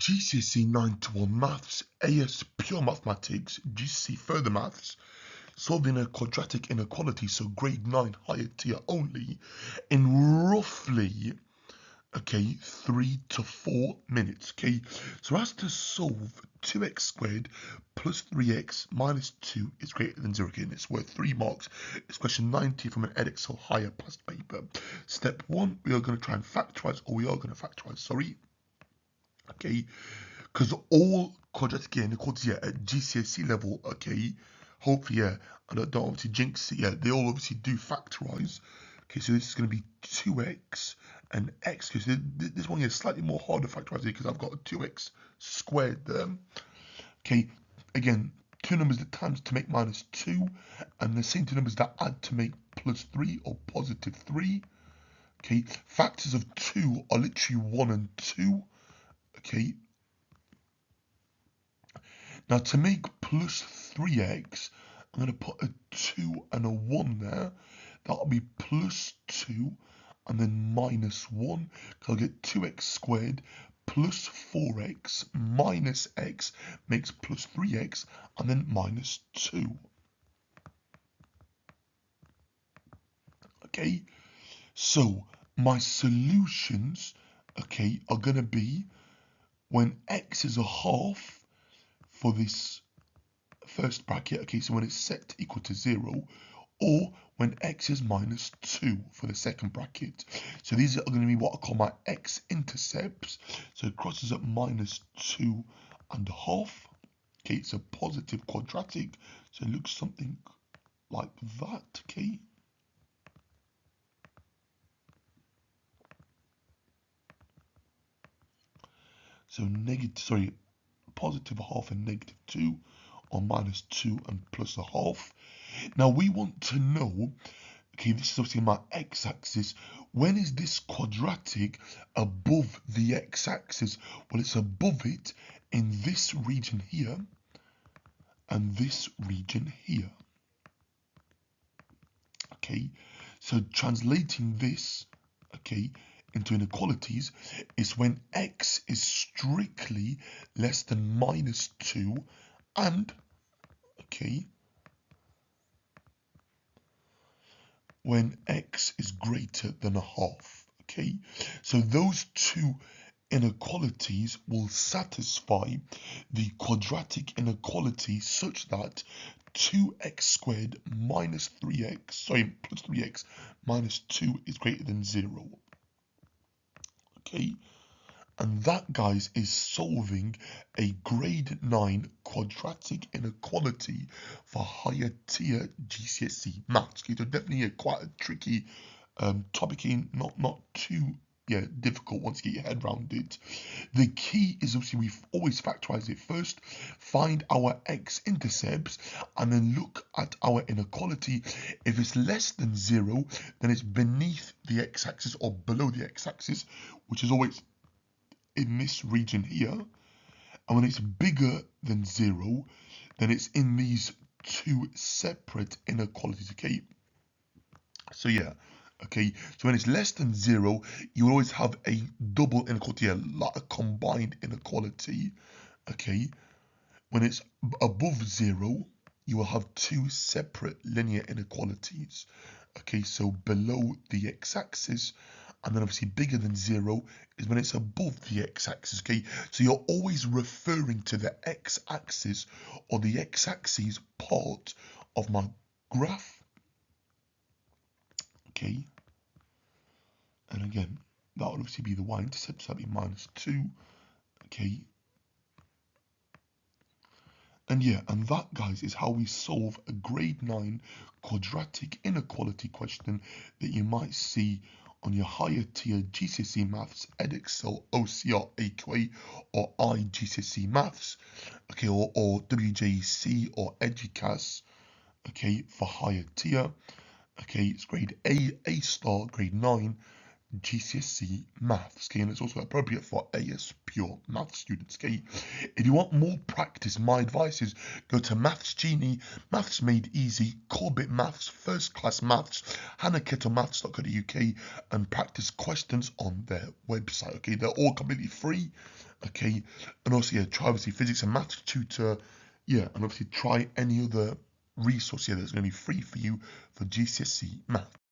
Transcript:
GCSE 9 to 1 Maths, AS Pure Mathematics, GCSE Further Maths, solving a quadratic inequality, so grade 9 higher tier only, in roughly, 3 to 4 minutes, So as to solve 2x squared plus 3x minus 2 is greater than 0, and it's worth 3 marks. It's question 90 from an edX or higher past paper. Step 1, we are going to try and factorize, because all quadratic inequalities at GCSE level, hopefully, and I don't obviously jinx it, they all obviously do factorize. So this is going to be 2x and x, because this one is slightly more harder to factorize because I've got 2x squared there. Again, two numbers that times to make minus 2, and the same two numbers that add to make plus 3 or positive 3. Factors of 2 are literally 1 and 2. Now to make plus 3x, I'm going to put a 2 and a 1 there. That'll be plus 2 and then minus 1. I'll get 2x squared plus 4x minus x makes plus 3x and then minus 2. So my solutions, are going to be when x is a half for this first bracket, so when it's set equal to 0, or when x is minus 2 for the second bracket. So these are going to be what I call my x-intercepts. So it crosses at minus 2 and a half. It's a positive quadratic, so it looks something like that, So positive half and negative 2, or minus 2 and plus a half. Now we want to know, this is obviously my x-axis. When is this quadratic above the x-axis? Well, it's above it in this region here and this region here. So translating this, into inequalities is when x is strictly less than minus 2 and, when x is greater than a half, So those two inequalities will satisfy the quadratic inequality such that 2x squared minus 3x, plus 3x minus 2 is greater than 0. And that, guys, is solving a grade 9 quadratic inequality for higher tier GCSE maths. So definitely quite a tricky topic, not too difficult once you get your head around it. The key is obviously we've always factorized it first, find our x-intercepts, and then look at our inequality. If it's less than 0, then it's beneath the x-axis or below the x-axis, which is always in this region here. And when it's bigger than 0, then it's in these two separate inequalities, So so when it's less than 0, you will always have a double inequality, like a combined inequality, When it's above 0, you will have two separate linear inequalities, So below the x-axis, and then obviously bigger than 0 is when it's above the x-axis, So you're always referring to the x-axis or the x-axis part of my graph, And again, that would obviously be the y-intercept, so that'd be minus 2, And and that, guys, is how we solve a grade 9 quadratic inequality question that you might see on your higher tier GCSE Maths, edXL, OCR, AQA, or IGCSE Maths, or WJEC or EDUCAS, for higher tier. It's grade A star, grade 9, GCSE maths, okay, and it's also appropriate for AS pure maths students, okay. If you want more practice, my advice is go to Maths Genie, Maths Made Easy, Corbett Maths, First Class Maths, hannahkettlemaths.co.uk, and practice questions on their website, okay. They're all completely free, okay. And also, yeah, try obviously physics and maths tutor, yeah, and obviously try any other resource here that's going to be free for you for GCSE maths.